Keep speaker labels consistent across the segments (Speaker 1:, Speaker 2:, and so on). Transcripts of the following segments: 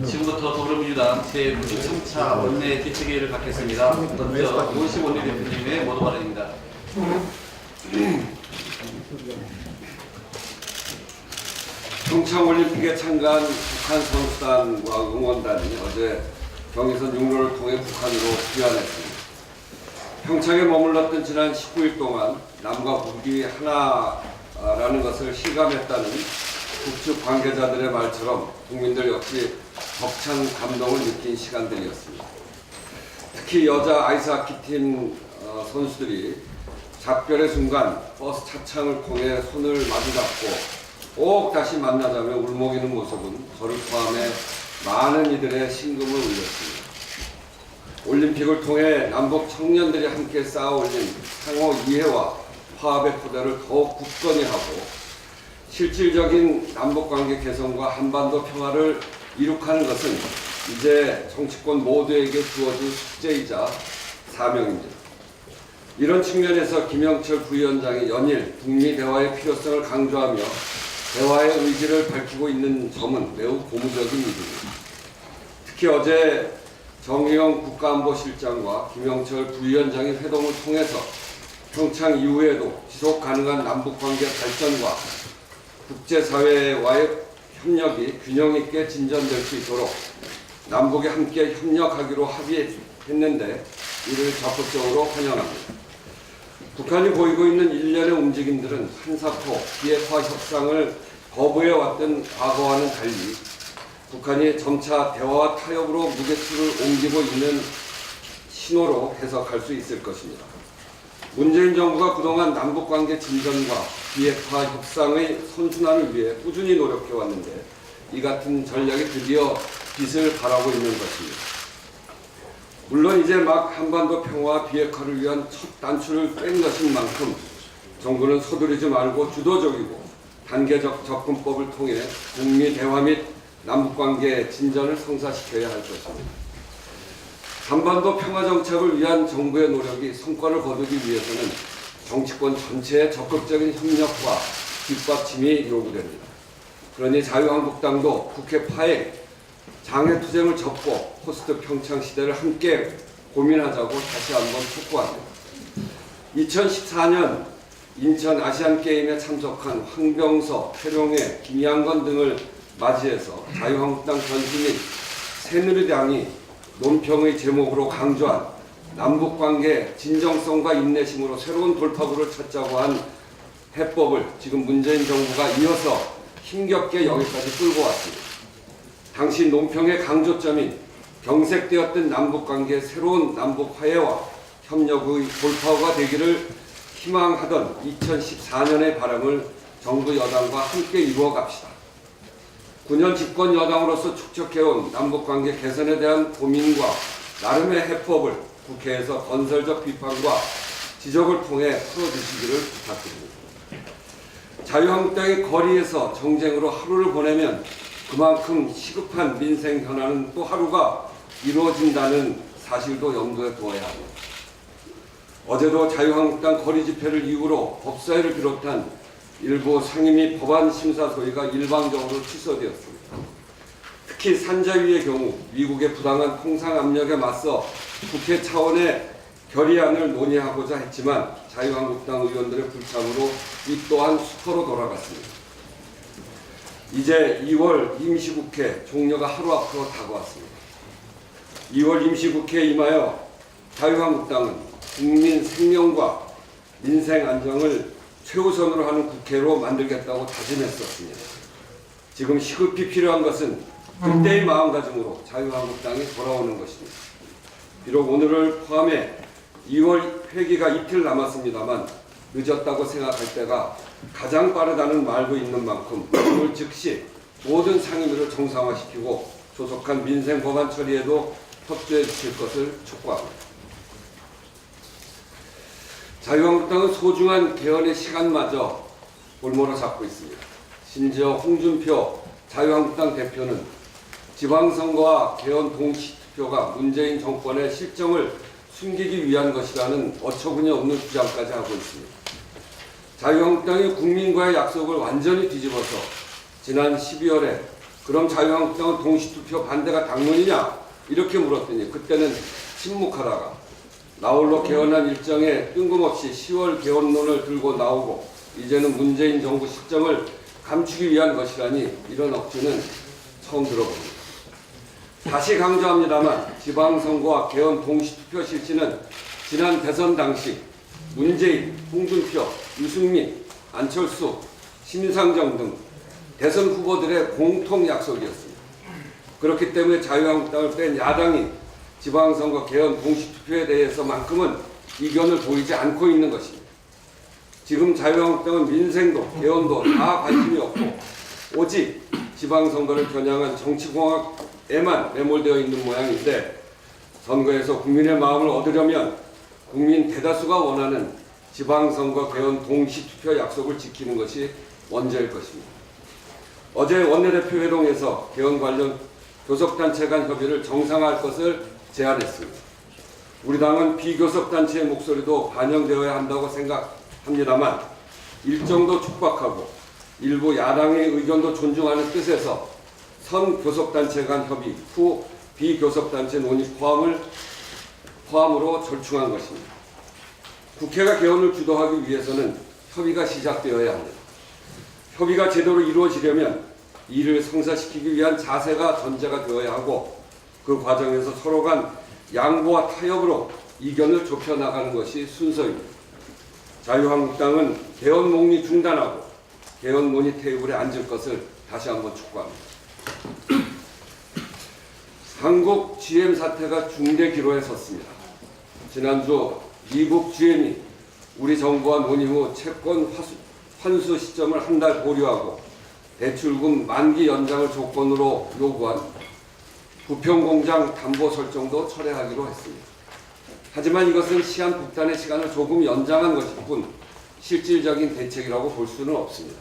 Speaker 1: 지금부터 더불어민주당 제93차 원내 개최회의를 갖겠습니다. 먼저 노원식 원내대표님의 모두 발언입니다.
Speaker 2: 평창올림픽에 참가한 북한 선수단과 응원단이 어제 경의선 육로를 통해 북한으로 귀환했습니다. 평창에 머물렀던 지난 19일 동안 남과 북이 하나라는 것을 실감했다는 북측 관계자들의 말처럼 국민들 역시 벅찬 감동을 느낀 시간들이었습니다. 특히 여자 아이스하키팀 선수들이 작별의 순간 버스 차창을 통해 손을 마주잡고 꼭 다시 만나자며 울먹이는 모습은 저를 포함해 많은 이들의 심금을 울렸습니다. 올림픽을 통해 남북 청년들이 함께 쌓아올린 상호 이해와 화합의 토대를 더욱 굳건히 하고 실질적인 남북관계 개선과 한반도 평화를 이룩하는 것은 이제 정치권 모두에게 주어진 숙제이자 사명입니다. 이런 측면에서 김영철 부위원장이 연일 북미 대화의 필요성을 강조하며 대화의 의지를 밝히고 있는 점은 매우 고무적인 일입니다. 특히 어제 정의용 국가안보실장과 김영철 부위원장의 회동을 통해서 평창 이후에도 지속 가능한 남북관계 발전과 국제사회와의 협력이 균형 있게 진전될 수 있도록 남북이 함께 협력하기로 합의했는데 이를 적극적으로 환영합니다. 북한이 보이고 있는 일련의 움직임들은 한사코 비핵화 협상을 거부해왔던 과거와는 달리 북한이 점차 대화와 타협으로 무게추를 옮기고 있는 신호로 해석할 수 있을 것입니다. 문재인 정부가 그동안 남북관계 진전과 비핵화 협상의 선순환을 위해 꾸준히 노력해왔는데 이 같은 전략이 드디어 빛을 발하고 있는 것입니다. 물론 이제 막 한반도 평화와 비핵화를 위한 첫 단추를 뺀 것인 만큼 정부는 서두르지 말고 주도적이고 단계적 접근법을 통해 북미 대화 및 남북관계 진전을 성사시켜야 할 것입니다. 한반도 평화 정착을 위한 정부의 노력이 성과를 거두기 위해서는 정치권 전체의 적극적인 협력과 뒷받침이 요구됩니다. 그러니 자유한국당도 국회 파행, 장외투쟁을 접고 포스트 평창 시대를 함께 고민하자고 다시 한번 촉구합니다. 2014년 인천 아시안게임에 참석한 황병서, 태룡해, 김양건 등을 맞이해서 자유한국당 전신 및 새누리당이 논평의 제목으로 강조한 남북관계 진정성과 인내심으로 새로운 돌파구를 찾자고 한 해법을 지금 문재인 정부가 이어서 힘겹게 여기까지 끌고 왔습니다. 당시 논평의 강조점인 경색되었던 남북관계의 새로운 남북 화해와 협력의 돌파구가 되기를 희망하던 2014년의 바람을 정부 여당과 함께 이루어 갑시다. 9년 집권 여당으로서 축적해온 남북관계 개선에 대한 고민과 나름의 해법을 국회에서 건설적 비판과 지적을 통해 풀어주시기를 부탁드립니다. 자유한국당이 거리에서 정쟁으로 하루를 보내면 그만큼 시급한 민생 현안은 또 하루가 이루어진다는 사실도 염두에 두어야 합니다. 어제도 자유한국당 거리 집회를 이유로 법사위를 비롯한 일부 상임위 법안 심사 소위가 일방적으로 취소되었습니다. 특히 산자위의 경우 미국의 부당한 통상 압력에 맞서 국회 차원의 결의안을 논의하고자 했지만 자유한국당 의원들의 불참으로 이 또한 수포로 돌아갔습니다. 이제 2월 임시국회 종료가 하루 앞으로 다가왔습니다. 2월 임시국회에 임하여 자유한국당은 국민 생명과 민생 안정을 최우선으로 하는 국회로 만들겠다고 다짐했었습니다. 지금 시급히 필요한 것은 그때의 마음가짐으로 자유한국당이 돌아오는 것입니다. 비록 오늘을 포함해 2월 회기가 이틀 남았습니다만 늦었다고 생각할 때가 가장 빠르다는 말도 있는 만큼 오늘 즉시 모든 상임위를 정상화시키고 조속한 민생 법안 처리에도 협조해 주실 것을 촉구합니다. 자유한국당은 소중한 개헌의 시간마저 볼모로 잡고 있습니다. 심지어 홍준표 자유한국당 대표는 지방선거와 개헌 동시투표가 문재인 정권의 실정을 숨기기 위한 것이라는 어처구니 없는 주장까지 하고 있습니다. 자유한국당이 국민과의 약속을 완전히 뒤집어서 지난 12월에 그럼 자유한국당은 동시투표 반대가 당론이냐? 이렇게 물었더니 그때는 침묵하다가 나홀로 개헌안 일정에 뜬금없이 10월 개헌론을 들고 나오고 이제는 문재인 정부 실정을 감추기 위한 것이라니 이런 억지는 처음 들어봅니다. 다시 강조합니다만 지방선거와 개헌 동시투표 실시는 지난 대선 당시 문재인, 홍준표, 유승민, 안철수, 심상정 등 대선 후보들의 공통 약속이었습니다. 그렇기 때문에 자유한국당을 뺀 야당이 지방선거 개헌 동시투표에 대해서만큼은 이견을 보이지 않고 있는 것입니다. 지금 자유한국당은 민생도 개헌도 다 관심이 없고 오직 지방선거를 겨냥한 정치공학에만 매몰되어 있는 모양인데 선거에서 국민의 마음을 얻으려면 국민 대다수가 원하는 지방선거 개헌 동시투표 약속을 지키는 것이 원죄일 것입니다. 어제 원내대표 회동에서 개헌 관련 교섭단체 간 협의를 정상화할 것을 제안했습니다. 우리 당은 비교섭단체의 목소리도 반영되어야 한다고 생각합니다만 일정도 촉박하고 일부 야당의 의견도 존중하는 뜻에서 선 교섭단체 간 협의 후 비교섭단체 논의 포함으로 절충한 것입니다. 국회가 개헌을 주도하기 위해서는 협의가 시작되어야 합니다. 협의가 제대로 이루어지려면 이를 성사시키기 위한 자세가 전제가 되어야 하고 그 과정에서 서로 간 양보와 타협으로 이견을 좁혀나가는 것이 순서입니다. 자유한국당은 개헌 논의 중단하고 개헌 논의 테이블에 앉을 것을 다시 한번 촉구합니다. 한국 GM 사태가 중대 기로에 섰습니다. 지난주 미국 GM이 우리 정부와 논의 후 채권 환수 시점을 한 달 보류하고 대출금 만기 연장을 조건으로 요구한 부평공장 담보 설정도 철회하기로 했습니다. 하지만 이것은 시한 북단의 시간을 조금 연장한 것일 뿐 실질적인 대책이라고 볼 수는 없습니다.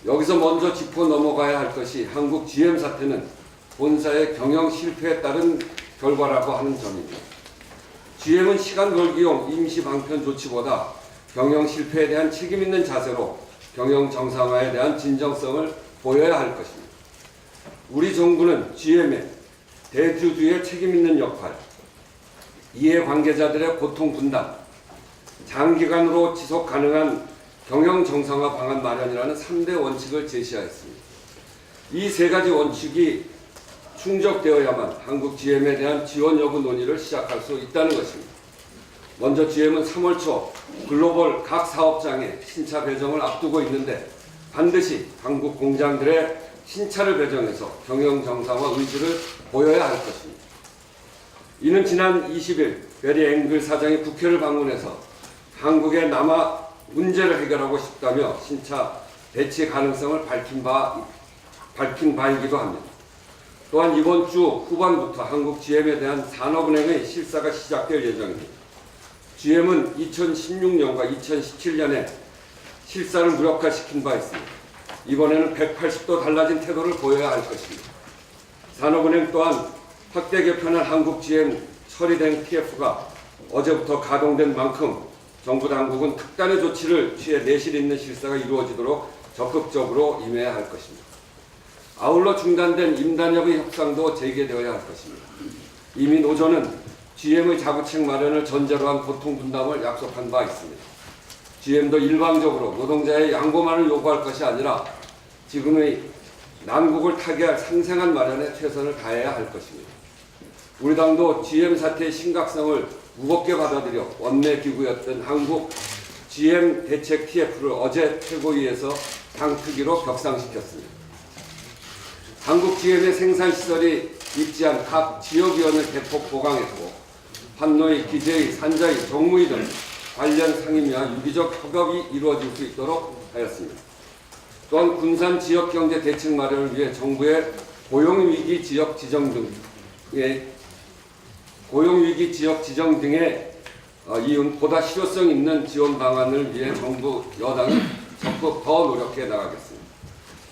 Speaker 2: 여기서 먼저 짚어 넘어가야 할 것이 한국 GM 사태는 본사의 경영 실패에 따른 결과라고 하는 점입니다. GM은 시간 벌기용 임시 방편 조치보다 경영 실패에 대한 책임 있는 자세로 경영 정상화에 대한 진정성을 보여야 할 것입니다. 우리 정부는 GM의 대주주의 책임 있는 역할, 이해관계자들의 고통 분담, 장기간으로 지속 가능한 경영 정상화 방안 마련이라는 3대 원칙을 제시하였습니다. 이 세 가지 원칙이 충족되어야만 한국 GM에 대한 지원 여부 논의를 시작할 수 있다는 것입니다. 먼저 GM은 3월 초 글로벌 각 사업장의 신차 배정을 앞두고 있는데 반드시 한국 공장들의 신차를 배정해서 경영 정상화 의지를 보여야 할 것입니다. 이는 지난 20일 베리 앵글 사장이 국회를 방문해서 한국에 남아 문제를 해결하고 싶다며 신차 배치 가능성을 밝힌 바이기도 합니다. 또한 이번 주 후반부터 한국 GM에 대한 산업은행의 실사가 시작될 예정입니다. GM은 2016년과 2017년에 실사를 무력화시킨 바 있습니다. 이번에는 180도 달라진 태도를 보여야 할 것입니다. 산업은행 또한 확대 개편한 한국 GM 처리된 PF가 어제부터 가동된 만큼 정부 당국은 특단의 조치를 취해 내실 있는 실사가 이루어지도록 적극적으로 임해야 할 것입니다. 아울러 중단된 임단협의 협상도 재개되어야 할 것입니다. 이미 노조는 GM의 자구책 마련을 전제로 한 고통 분담을 약속한 바 있습니다. GM도 일방적으로 노동자의 양보만을 요구할 것이 아니라 지금의 난국을 타개할 상생한 마련에 최선을 다해야 할 것입니다. 우리 당도 GM 사태의 심각성을 무겁게 받아들여 원내기구였던 한국 GM 대책 TF를 어제 최고위에서 당특위로 격상시켰습니다. 한국 GM의 생산시설이 입지한 각 지역위원을 대폭 보강했고 판노의, 기재의, 산자의, 정무위 등 관련 상임위와 유기적 협업이 이루어질 수 있도록 하였습니다. 또한 군산 지역경제 대책 마련을 위해 정부의 고용위기 지역 지정 등에 이은 보다 실효성 있는 지원 방안을 위해 정부 여당이 적극 더 노력해 나가겠습니다.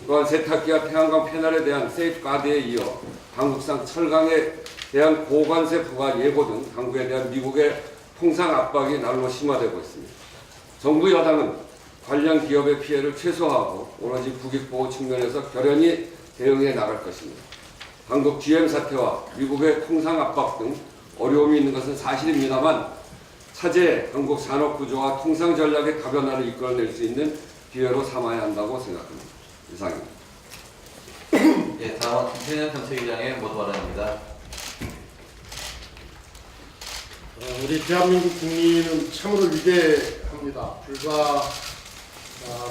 Speaker 2: 또한 세탁기와 태양광 패널에 대한 세이프가드에 이어 한국산 철강에 대한 고관세 부과 예고 등 한국에 대한 미국의 통상 압박이 날로 심화되고 있습니다. 정부 여당은 관련 기업의 피해를 최소화하고 오로지 국익보호 측면에서 결연히 대응해 나갈 것입니다. 한국 GM 사태와 미국의 통상 압박 등 어려움이 있는 것은 사실입니다만 차제 한국 산업 구조와 통상 전략의 다변화를 이끌어낼 수 있는 기회로 삼아야 한다고 생각합니다. 이상입니다.
Speaker 1: 예, 다음은 김태년 정책위장의 모두 발언입니다.
Speaker 3: 우리 대한민국 국민은 참으로 위대합니다. 불과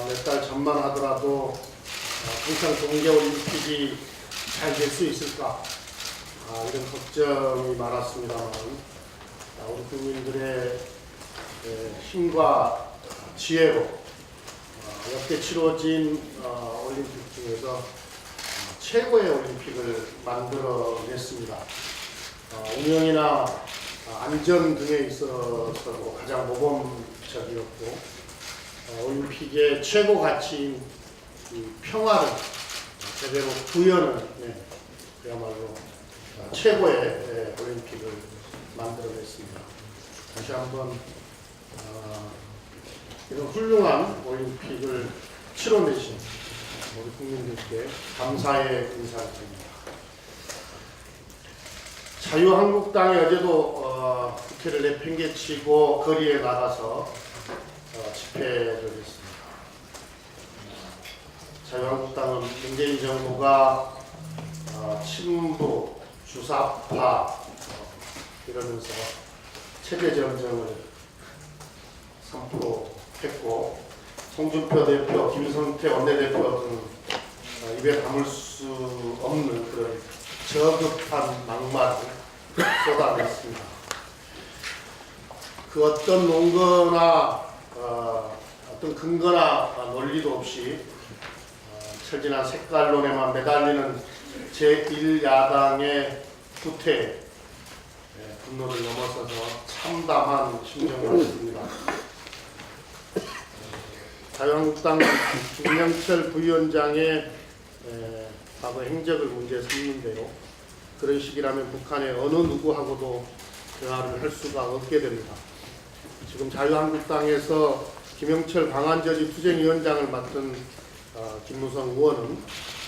Speaker 3: 몇 달 전만 하더라도 평창 동계올림픽이 잘 될 수 있을까 이런 걱정이 많았습니다만 우리 국민들의 힘과 지혜로 역대 치러진 올림픽 중에서 최고의 올림픽을 만들어냈습니다. 운영이나 안전 등에 있어서도 가장 모범적이었고 올림픽의 최고 가치인 이 평화를 제대로 구현을 그야말로 최고의 올림픽을 만들어냈습니다. 다시 한번 이런 훌륭한 올림픽을 치러내신 우리 국민들께 감사의 인사를 드립니다. 자유한국당이 어제도 국회를 내팽개치고 거리에 나가서 집회를 했습니다. 자유한국당은 문재인 정부가 친부, 주사파 이러면서 체제전쟁을 선포했고 송준표 대표, 김성태 원내대표 등 입에 담을 수 없는 그런 저급한 막말을 쏟아냈습니다. 그 어떤 논거나 어떤 근거나 논리도 없이 철진한 색깔론에만 매달리는 제1야당의 후퇴 분노를 넘어서서 참담한 심정이었습니다. 자유한국당 김영철 부위원장의 과거 행적을 문제 삼는데요. 그런 식이라면 북한의 어느 누구하고도 대화를 할 수가 없게 됩니다. 지금 자유한국당에서 김영철 방한저지 투쟁위원장을 맡은 김무성 의원은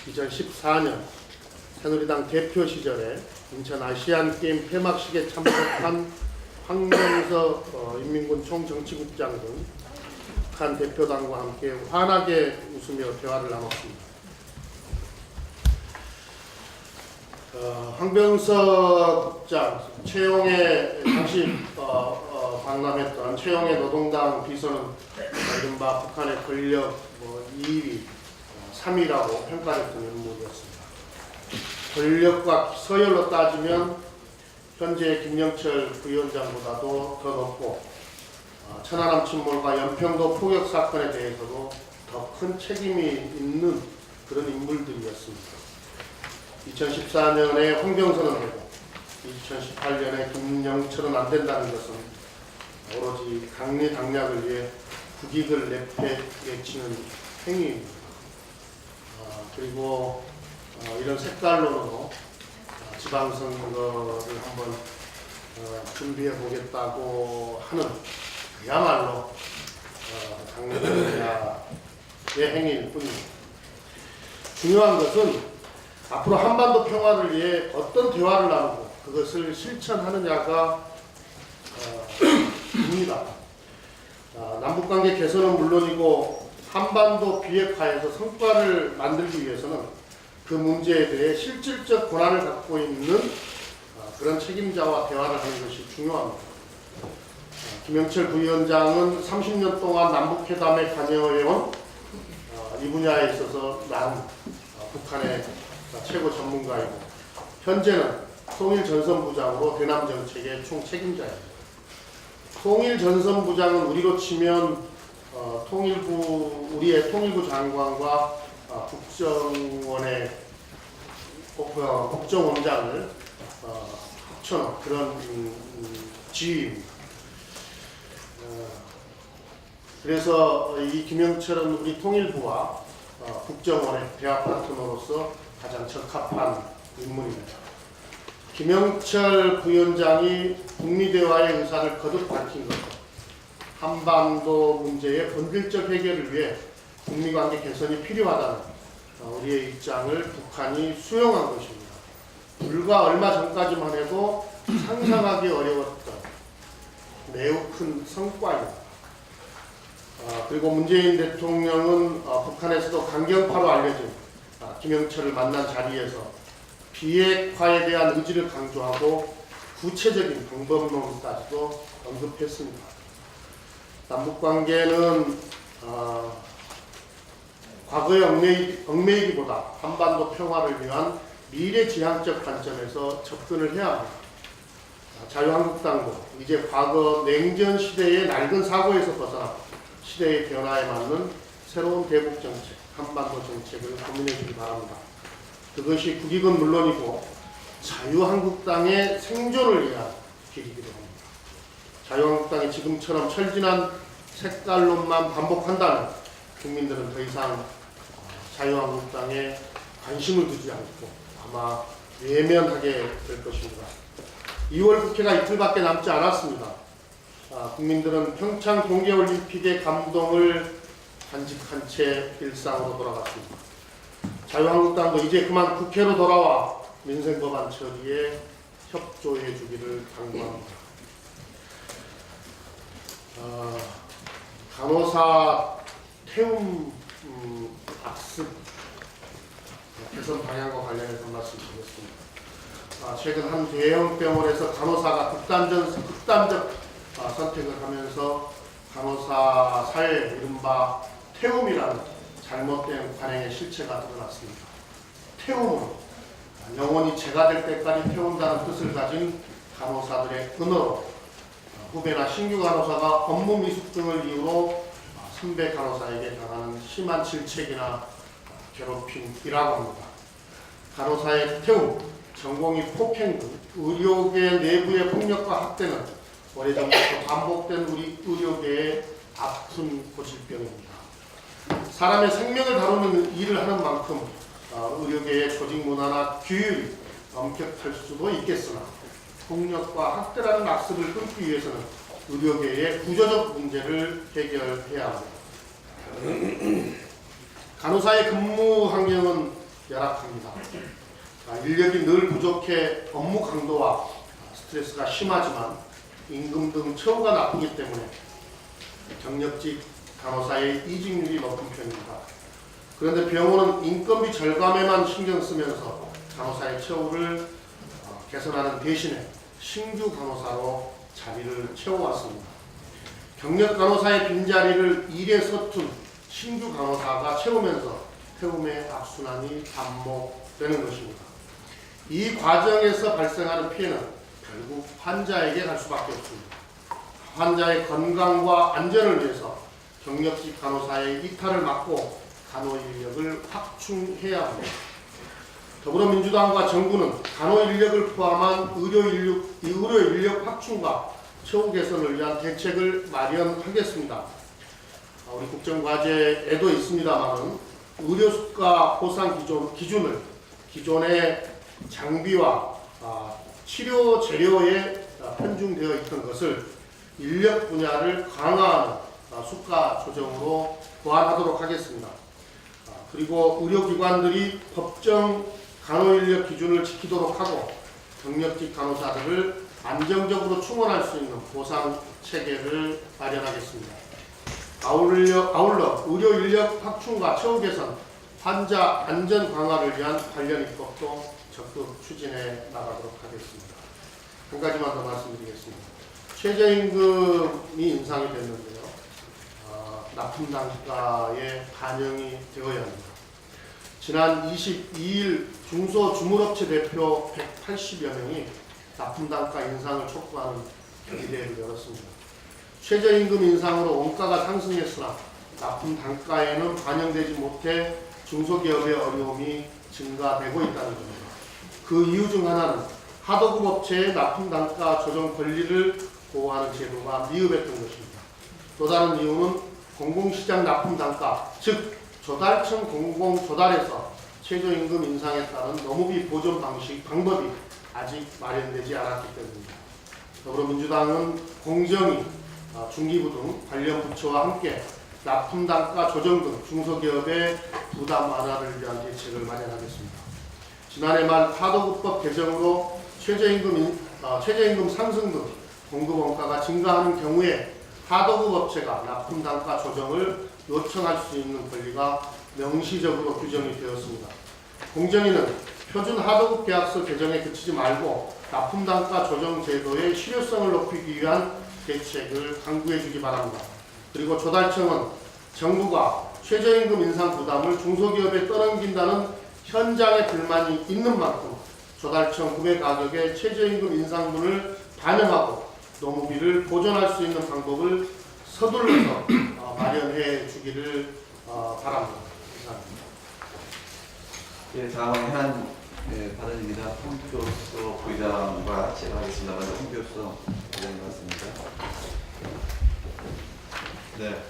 Speaker 3: 2014년 새누리당 대표 시절에 인천 아시안게임 폐막식에 참석한 황명서 인민군 총정치국장 등 북한 대표단과 함께 환하게 웃으며 대화를 나눴습니다. 황병서 국장, 최용의 당시 방남했던 최용의 노동당 비서는 이른바 북한의 권력 2위, 3위라고 평가했던 인물이었습니다. 권력과 서열로 따지면 현재 김영철 부위원장보다도 더 높고 천안함 침몰과 연평도 포격 사건에 대해서도 더 큰 책임이 있는 그런 인물들이었습니다. 2014년에 황병서는 되고 2018년에 김영철은 안 된다는 것은 오로지 강약을 위해 국익을 내팽개치는 행위입니다. 그리고 이런 색깔론으로 지방선거를 한번 준비해 보겠다고 하는 그야말로 강력의 행위일 뿐입니다. 중요한 것은 앞으로 한반도 평화를 위해 어떤 대화를 나누고 그것을 실천하느냐가 입니다. 남북관계 개선은 물론이고 한반도 비핵화에서 성과를 만들기 위해서는 그 문제에 대해 실질적 권한을 갖고 있는 그런 책임자와 대화를 하는 것이 중요합니다. 김영철 부위원장은 30년 동안 남북회담에 관여해온 이 분야에 있어서 난 북한의 최고 전문가이고 현재는 통일전선부장으로 대남 정책의 총책임자입니다. 통일전선부장은 우리로 치면 우리의 통일부 장관과 국정원장을 합쳐놓은 그런 지위입니다. 그래서 이 김영철은 우리 통일부와 국정원의 대화 파트너로서 가장 적합한 인물입니다. 김영철 부위원장이 북미 대화의 의사를 거듭 밝힌 것, 한반도 문제의 본질적 해결을 위해 북미 관계 개선이 필요하다는 우리의 입장을 북한이 수용한 것입니다. 불과 얼마 전까지만 해도 상상하기 어려웠던 매우 큰 성과입니다. 그리고 문재인 대통령은 북한에서도 강경파로 알려진 김영철을 만난 자리에서 비핵화에 대한 의지를 강조하고 구체적인 방법론까지도 언급했습니다. 남북관계는 과거의 얽매이기보다 한반도 평화를 위한 미래지향적 관점에서 접근을 해야 합니다. 자유한국당도 이제 과거 냉전 시대의 낡은 사고에서 벗어나 시대의 변화에 맞는 새로운 대북 정책, 한반도 정책을 고민해 주기 바랍니다. 그것이 국익은 물론이고 자유한국당의 생존을 위한 길이기도 합니다. 자유한국당이 지금처럼 철진한 색깔론만 반복한다면 국민들은 더 이상 자유한국당에 관심을 두지 않고 아마 외면하게 될 것입니다. 2월 국회가 이틀밖에 남지 않았습니다. 국민들은 평창 동계올림픽의 감동을 간직한 채 일상으로 돌아갔습니다. 자유한국당도 이제 그만 국회로 돌아와 민생법안 처리에 협조해 주기를 당부합니다. 간호사 태움 악습 개선 방향과 관련해서 말씀드리겠습니다. 최근 한 대형 병원에서 간호사가 극단적 선택을 하면서 간호사 사회 이른바 태움이라는 잘못된 관행의 실체가 드러났습니다. 태움으로 영원히 제가 될 때까지 태운다는 뜻을 가진 간호사들의 은어로 후배나 신규 간호사가 업무 미숙 등을 이유로 선배 간호사에게 당하는 심한 질책이나 괴롭힘이라고 합니다. 간호사의 태움, 전공의 폭행 등 의료계 내부의 폭력과 학대는 오래전부터 반복된 우리 의료계의 아픈 고질병입니다. 사람의 생명을 다루는 일을 하는 만큼 의료계의 조직 문화나 규율이 엄격할 수도 있겠으나 폭력과 학대라는 악습을 끊기 위해서는 의료계의 구조적 문제를 해결해야 합니다. 간호사의 근무 환경은 열악합니다. 인력이 늘 부족해 업무 강도와 스트레스가 심하지만 임금 등 처우가 나쁘기 때문에 경력직 간호사의 이직률이 높은 편입니다. 그런데 병원은 인건비 절감에만 신경 쓰면서 간호사의 처우를 개선하는 대신에 신규 간호사로 자리를 채워왔습니다. 경력 간호사의 빈자리를 일에 서툰 신규 간호사가 채우면서 태움의 악순환이 반복되는 것입니다. 이 과정에서 발생하는 피해는 결국 환자에게 갈 수밖에 없습니다. 환자의 건강과 안전을 위해서 경력직 간호사의 이탈을 막고 간호 인력을 확충해야 합니다. 더불어민주당과 정부는 간호 인력을 포함한 의료 인력 확충과 처우 개선을 위한 대책을 마련하겠습니다. 우리 국정과제에도 있습니다만 의료 수가 보상 기준을 기존의 장비와 치료 재료에 편중되어 있던 것을 인력 분야를 강화하는 수가 조정으로 보완하도록 하겠습니다. 그리고 의료기관들이 법정 간호인력 기준을 지키도록 하고 경력직 간호사들을 안정적으로 충원할 수 있는 보상 체계를 마련하겠습니다. 아울러 의료 인력 확충과 처우 개선, 환자 안전 강화를 위한 관련 입법도 적극 추진해 나가도록 하겠습니다. 한 가지만 더 말씀드리겠습니다. 최저임금이 인상이 됐는데요. 납품 단가에 반영이 되어야 합니다. 지난 22일 중소주물업체 대표 180여 명이 납품 단가 인상을 촉구하는 경기대회를 열었습니다. 최저임금 인상으로 원가가 상승했으나 납품 단가에는 반영되지 못해 중소기업의 어려움이 증가되고 있다는 점입니다. 그 이유 중 하나는 하도급 업체의 납품 단가 조정 권리를 보호하는 제도가 미흡했던 것입니다. 또 다른 이유는 공공시장 납품 단가, 즉 조달청 공공조달에서 최저임금 인상에 따른 노무비 보존 방법이 아직 마련되지 않았기 때문입니다. 더불어민주당은 공정위, 중기부 등 관련 부처와 함께 납품 단가 조정 등 중소기업의 부담 완화를 위한 대책을 마련하겠습니다. 지난해 말 하도급법 개정으로 최저임금 상승 등 공급 원가가 증가하는 경우에 하도급 업체가 납품 단가 조정을 요청할 수 있는 권리가 명시적으로 규정이 되었습니다. 공정위는 표준 하도급 계약서 개정에 그치지 말고 납품 단가 조정 제도의 실효성을 높이기 위한 대책을 강구해 주기 바랍니다. 그리고 조달청은 정부가 최저임금 인상 부담을 중소기업에 떠넘긴다는 현장의 불만이 있는 만큼 조달청 구매 가격에 최저임금 인상분을 반영하고 노무비를 보전할 수 있는 방법을 서둘러서 마련해 주기를 바랍니다. 감사합니다.
Speaker 1: 예, 다음은 받아줍니다. 홍교수 부의장과 제가 하겠습니다. 먼저 홍교수 부의장님 맞습니다.
Speaker 4: 네,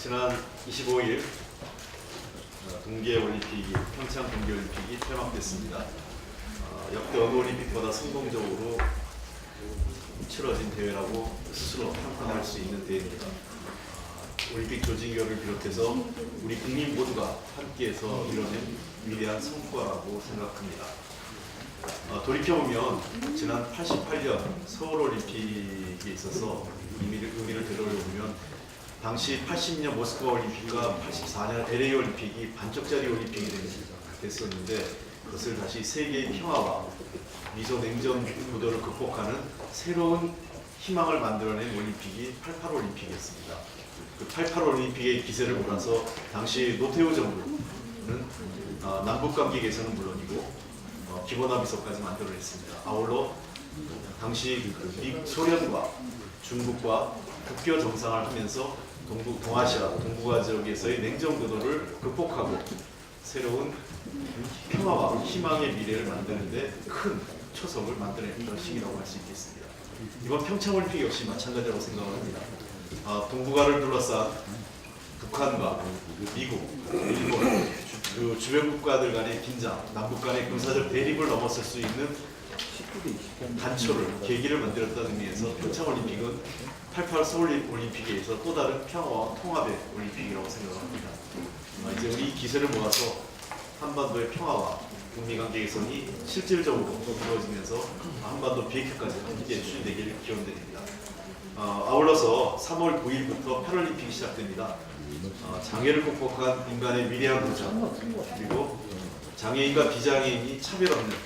Speaker 4: 지난 25일 동계올림픽이 평창 동계올림픽이 폐막됐습니다. 역대 어느 올림픽보다 성공적으로 치러진 대회라고 스스로 평가할 수 있는 대회입니다. 올림픽 조직위원회를 비롯해서 우리 국민 모두가 함께해서 이뤄낸 위대한 성과라고 생각합니다. 돌이켜보면 지난 88년 서울올림픽에 있어서 의미를 되돌아보면 당시 80년 모스크바 올림픽과 84년 LA 올림픽이 반쪽짜리 올림픽이 됐었는데 그것을 다시 세계의 평화와 미소 냉전 구도를 극복하는 새로운 희망을 만들어낸 올림픽이 88 올림픽이었습니다. 그 88 올림픽의 기세를 몰아서 당시 노태우 정부는 남북 관계 개선은 물론이고 기본합의서까지 만들어냈습니다. 아울러 당시 소련과 중국과 국교 정상을 하면서 동아시아, 동북아 지역에서의 냉전 구도를 극복하고 새로운 평화와 희망의 미래를 만드는데 큰 초석을 만들어낸 시기라고 할 수 있겠습니다. 이번 평창올림픽 역시 마찬가지라고 생각합니다. 동북아를 둘러싼 북한과 미국, 일본, 주변 국가들 간의 긴장, 남북 간의 군사적 대립을 넘어설 수 있는 단초를, 계기를 만들었다는 의미에서 평창올림픽은 88 서울올림픽에서 또 다른 평화와 통합의 올림픽이라고 생각합니다. 이제 우리 이 기세를 모아서 한반도의 평화와 북미관계 개선이 실질적으로 이루어지면서 한반도 비핵화까지 함께 추진되기를 기원드립니다. 아울러서 3월 9일부터 패럴림픽이 시작됩니다. 장애를 극복한 인간의 위대한 보장, 그리고 장애인과 비장애인이 차별 없는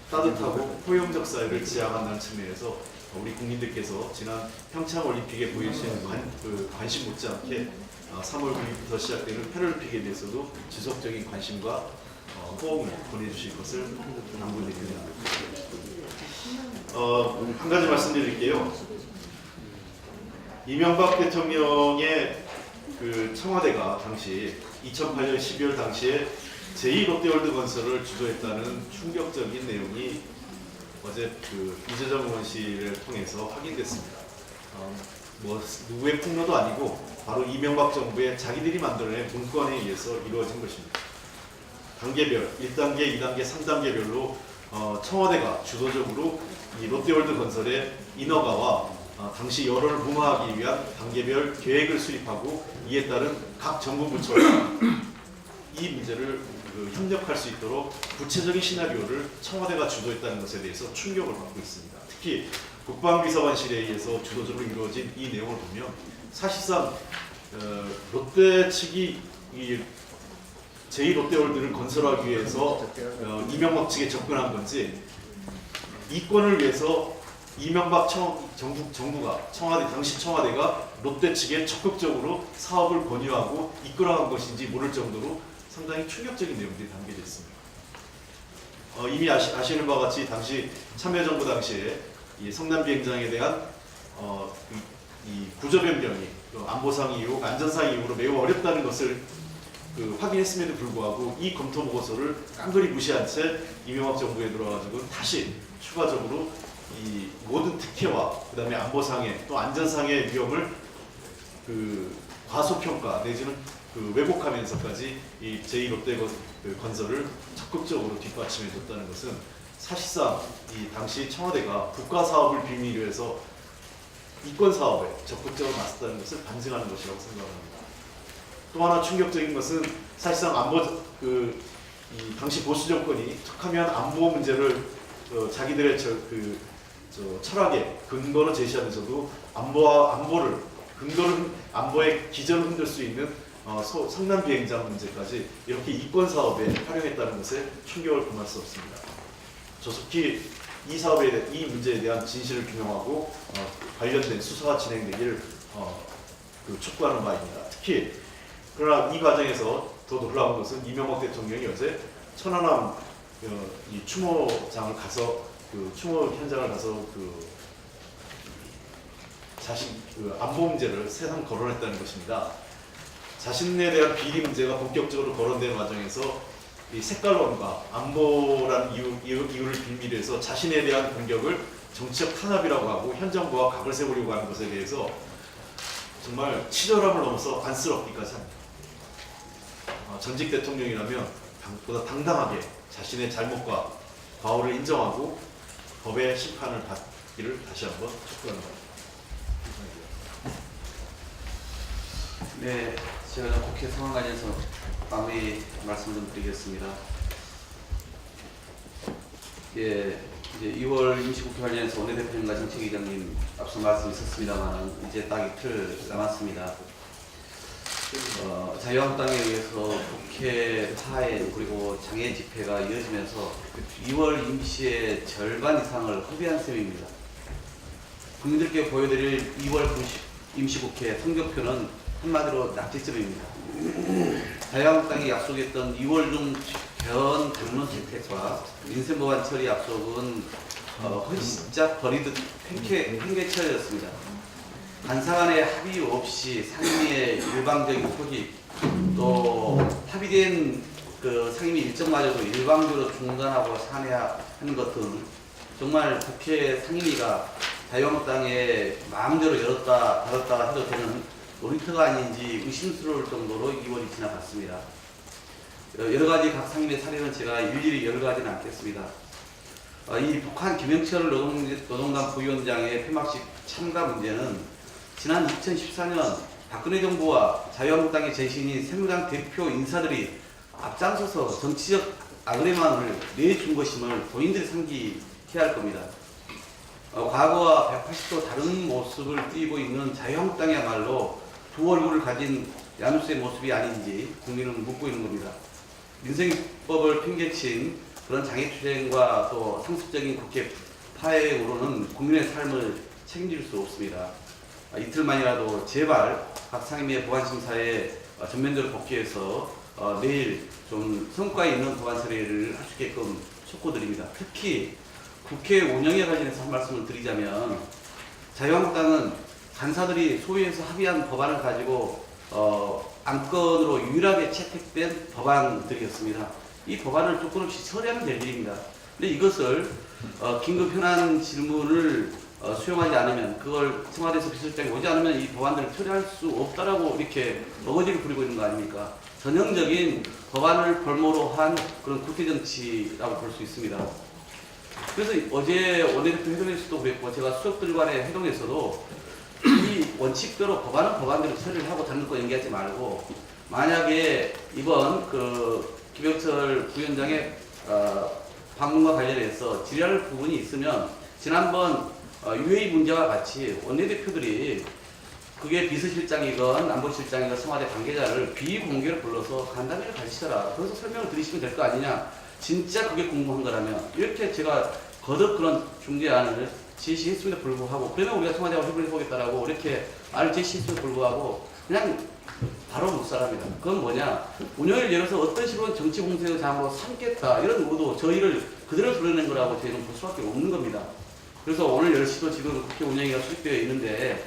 Speaker 4: 따뜻하고 포용적 사회를 지향한다는 측면에서 우리 국민들께서 지난 평창올림픽에 보여주신 관심 못지않게 3월 9일부터 시작되는 패럴림픽에 대해서도 지속적인 관심과 호응을 보내주실 것을 당부드립니다. 한 가지 말씀드릴게요. 이명박 대통령의 청와대가 당시 2008년 12월 당시에 제2롯데월드 건설을 주도했다는 충격적인 내용이 어제 이재정 의원실을 통해서 확인됐습니다. 누구의 폭로도 아니고 바로 이명박 정부의 자기들이 만들어낸 문건에 의해서 이루어진 것입니다. 단계별 1단계, 2단계, 3단계별로 청와대가 주도적으로 이 롯데월드 건설의 인허가와 당시 여론을 무마하기 위한 단계별 계획을 수립하고 이에 따른 각 정부 부처가 이 문제를 협력할 수 있도록 구체적인 시나리오를 청와대가 주도했다는 것에 대해서 충격을 받고 있습니다. 특히 국방비서관실에 의해서 주도적으로 이루어진 이 내용을 보면 사실상 롯데 측이 이 제2롯데월드를 건설하기 위해서 이명박 측에 접근한 건지 이권을 위해서 이명박 정부가 당시 청와대가 롯데 측에 적극적으로 사업을 권유하고 이끌어간 것인지 모를 정도로 상당히 충격적인 내용들이 담겨져 있습니다. 이미 아시는 바와 같이 당시 참여정부 당시에 이 성남 비행장에 대한 이 구조 변경이 안보상 이유, 안전상 이유로 매우 어렵다는 것을 확인했음에도 불구하고 이 검토 보고서를 깡그리 무시한 채 이명박 정부에 들어와가지고 다시 추가적으로 이 모든 특혜와 그다음에 안보상의 또 안전상의 위험을 과소평가 내지는 왜곡하면서까지 이 제2롯데 건설을 적극적으로 뒷받침해줬다는 것은 사실상 이 당시 청와대가 국가 사업을 빌미로 해서 이권 사업에 적극적으로 나섰다는 것을 반증하는 것이라고 생각합니다. 또 하나 충격적인 것은 사실상 이 당시 보수 정권이 척하면 안보 문제를 자기들의 철학의 근거로 제시하면서도 안보의 기전을 흔들 수 있는 성남 비행장 문제까지 이렇게 이권 사업에 활용했다는 것에 충격을 금할 수 없습니다. 조속히 이 문제에 대한 진실을 규명하고 관련된 수사가 진행되기를 촉구하는 바입니다. 특히 그러나 이 과정에서 더 놀라운 것은 이명박 대통령이 어제 천안함 이 추모장을 가서 추모 현장을 가서 자신 안보 문제를 세상 거론했다는 것입니다. 자신에 대한 비리 문제가 본격적으로 거론되는 과정에서 이 색깔론과 안보라는 이유를 빌미해서 자신에 대한 공격을 정치적 탄압이라고 하고 현 정부와 각을 세우려고 하는 것에 대해서 정말 치졸함을 넘어서 안쓰럽기까지 합니다. 전직 대통령이라면 보다 당당하게 자신의 잘못과 과오를 인정하고 법의 심판을 받기를 다시 한번 촉구합니다.
Speaker 1: 네, 제가 국회 상황관에서 마무리 말씀 좀 드리겠습니다. 예, 이제 2월 임시국회 관련해서 원내대표님과 정책위원장님 앞서 말씀 있었습니다만 이제 딱 이틀 남았습니다. 자유한국당에 의해서 국회 파행 그리고 장애 집회가 이어지면서 2월 임시의 절반 이상을 허비한 셈입니다. 국민들께 보여드릴 2월 임시국회 성적표는 한마디로 낙제점입니다. 자유한국당이 약속했던 2월 중 개헌 당론 채택과 민생 법안 처리 약속은 허시짝 버리듯 팽개쳐졌습니다. 간사간의 합의 없이 상임위의 일방적인 소집, 또 합의된 상임위 일정마저도 일방적으로 중단하고 산회하는 것 등 정말 국회 상임위가 자유한국당의 마음대로 열었다 닫았다 해도 되는 놀이터가 아닌지 의심스러울 정도로 2월이 지나갔습니다. 여러 가지 각 상임위 사례는 제가 일일이 열거하지는 않겠습니다. 이 북한 김영철 노동당 부위원장의 폐막식 참가 문제는 지난 2014년 박근혜 정부와 자유한국당의 재신인 새누리당 대표 인사들이 앞장서서 정치적 아그레만을 내준 것임을 본인들이 상기해야 할 겁니다. 과거와 180도 다른 모습을 띠고 있는 자유한국당이야말로 두 얼굴을 가진 야누스의 모습이 아닌지 국민은 묻고 있는 겁니다. 민생법을 팽개친 그런 장애투쟁과 또 상습적인 국회 파행으로는 국민의 삶을 책임질 수 없습니다. 이틀만이라도 제발 각 상임위의 법안심사에 전면적으로 복귀해서 내일 좀 성과 있는 법안 처리를 할 수 있게끔 촉구드립니다. 특히 국회 운영에 관련해서 한 말씀을 드리자면 자유한국당은 간사들이 소위에서 합의한 법안을 가지고 안건으로 유일하게 채택된 법안들이었습니다. 이 법안을 조건 없이 처리하면 될 일입니다. 근데 이것을 긴급 현안 질문을 수용하지 않으면, 그걸 청와대에서 비서실장이 오지 않으면 이 법안들을 처리할 수 없다라고 이렇게 어거지를 부리고 있는 거 아닙니까? 전형적인 법안을 볼모로 한 그런 국회정치라고 볼 수 있습니다. 그래서 어제 원내대표 회동에서도 그랬고, 제가 수석들 간의 회동에서도 이 원칙대로 법안은 법안대로 처리를 하고 다른 거 얘기하지 말고, 만약에 이번 김영철 부위원장의 방문과 관련해서 질의할 부분이 있으면 지난번 UA 문제와 같이 원내대표들이 그게 비서실장이건 안보실장이건 청와대 관계자를 비공개로 불러서 간담회를 가지시더라. 그래서 설명을 드리시면 될 거 아니냐. 진짜 그게 궁금한 거라면 이렇게 제가 거듭 그런 중재안을 제시했음에도 불구하고, 그러면 우리가 청와대와 협의를 해보겠다라고 이렇게 안을 제시했음에도 불구하고 그냥 바로 묵살합니다. 그건 뭐냐, 운영을 열어서 어떤 식으로 정치 공세의 장으로 삼겠다 이런 의도, 저희를 그대로 드러낸 거라고 저희는 볼 수밖에 없는 겁니다. 그래서 오늘 10시도 지금 국회 운영위가 수립되어 있는데,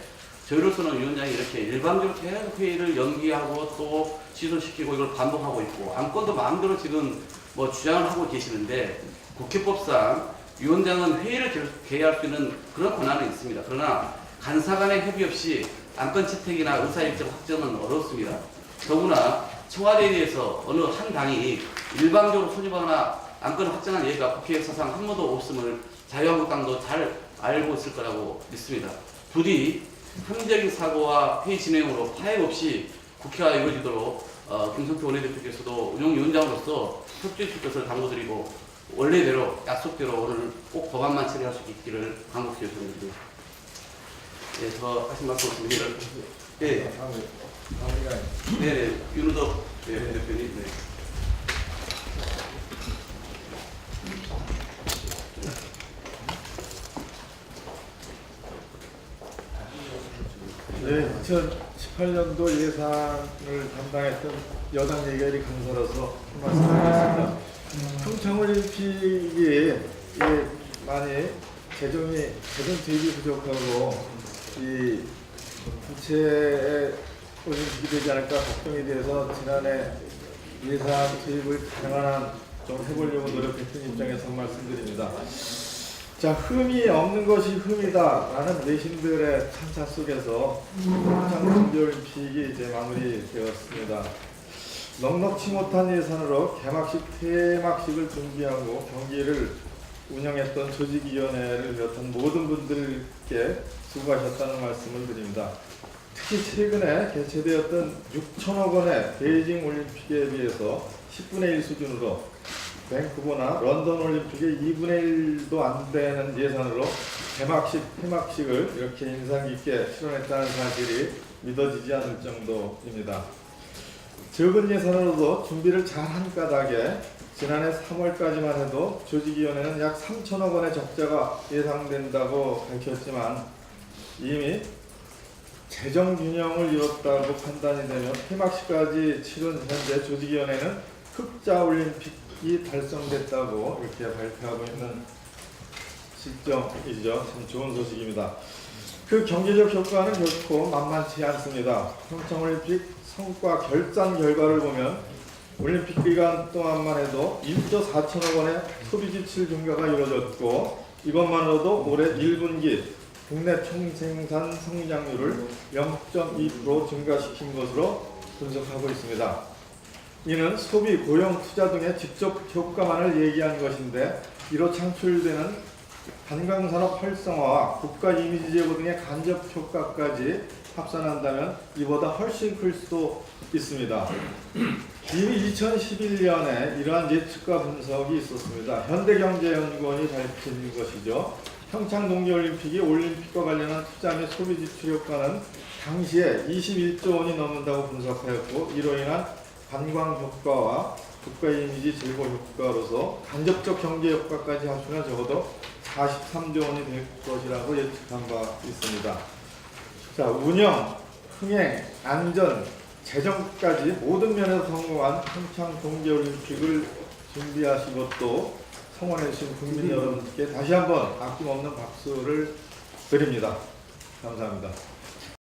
Speaker 1: 저희로서는 위원장이 이렇게 일방적으로 계속 회의를 연기하고 또 취소시키고 이걸 반복하고 있고, 안건도 마음대로 지금 뭐 주장을 하고 계시는데, 국회법상 위원장은 회의를 개의할 수 있는 그런 권한은 있습니다. 그러나 간사 간의 협의 없이 안건 채택이나 의사일정 확정은 어렵습니다. 더구나 청와대에 대해서 어느 한 당이 일방적으로 소집하거나 안건을 확정한 예가 국회 사상 한 번도 없음을 자유한국당도 잘 알고 있을 거라고 믿습니다. 부디 합리적인 사고와 회의 진행으로 파행 없이 국회가 이루어지도록 김성태 원내대표께서도 운영위원장으로서 협조해 주실 것을 당부드리고 원래대로 약속대로 오늘 꼭 법안만 처리할 수 있기를 간곡히 요청드립니다. 예, 더 하신 말씀 없습니다. 예, 네, 윤우덕 대표님. 네.
Speaker 5: 네, 2018년도 예산을 담당했던 여당 예결위 강사로서 말씀드리겠습니다. 평창올림픽이 많이 재정 투입이 부족하고 이 부채 올림픽이 되지 않을까 걱정이 돼서 지난해 예산 투입을 가능한 한 좀 해보려고 노력했던 입장에서 말씀드립니다. 자, 흠이 없는 것이 흠이다라는 내신들의 찬사 속에서 평창동계올림픽이 이제 마무리되었습니다. 넉넉치 못한 예산으로 개막식, 퇴막식을 준비하고 경기를 운영했던 조직위원회를 비롯한 모든 분들께 수고하셨다는 말씀을 드립니다. 특히 최근에 개최되었던 6천억 원의 베이징 올림픽에 비해서 10분의 1 수준으로 밴쿠버나 런던 올림픽의 2분의 1도 안 되는 예산으로 개막식, 폐막식을 이렇게 인상 깊게 실현했다는 사실이 믿어지지 않을 정도입니다. 적은 예산으로도 준비를 잘한 까닭에 지난해 3월까지만 해도 조직위원회는 약 3천억 원의 적자가 예상된다고 밝혔지만 이미 재정 균형을 이뤘다고 판단이 되며 폐막식까지 치른 현재 조직위원회는 흑자 올림픽이 달성됐다고 이렇게 발표하고 있는 시점이죠. 참 좋은 소식입니다. 그 경제적 효과는 결코 만만치 않습니다. 평창올림픽 성과 결산 결과를 보면 올림픽 기간 동안만 해도 1조 4천억 원의 소비 지출 증가가 이루어졌고 이것만으로도 올해 1분기 국내 총생산 성장률을 0.2% 증가시킨 것으로 분석하고 있습니다. 이는 소비, 고용, 투자 등의 직접 효과만을 얘기한 것인데 이로 창출되는 관광산업 활성화와 국가 이미지 제고 등의 간접 효과까지 합산한다면 이보다 훨씬 클 수도 있습니다. 이미 2011년에 이러한 예측과 분석이 있었습니다. 현대경제연구원이 밝힌 것이죠. 평창동계올림픽이 올림픽과 관련한 투자 및 소비 지출 효과는 당시에 21조 원이 넘는다고 분석하였고 이로 인한 관광 효과와 국가 이미지 제고 효과로서 간접적 경제 효과까지 합치면 적어도 43조 원이 될 것이라고 예측한 바 있습니다. 자, 운영, 흥행, 안전, 재정까지 모든 면에서 성공한 평창 동계올림픽을 준비하시고 또 성원해주신 국민 여러분께 다시 한번 아낌없는 박수를 드립니다. 감사합니다.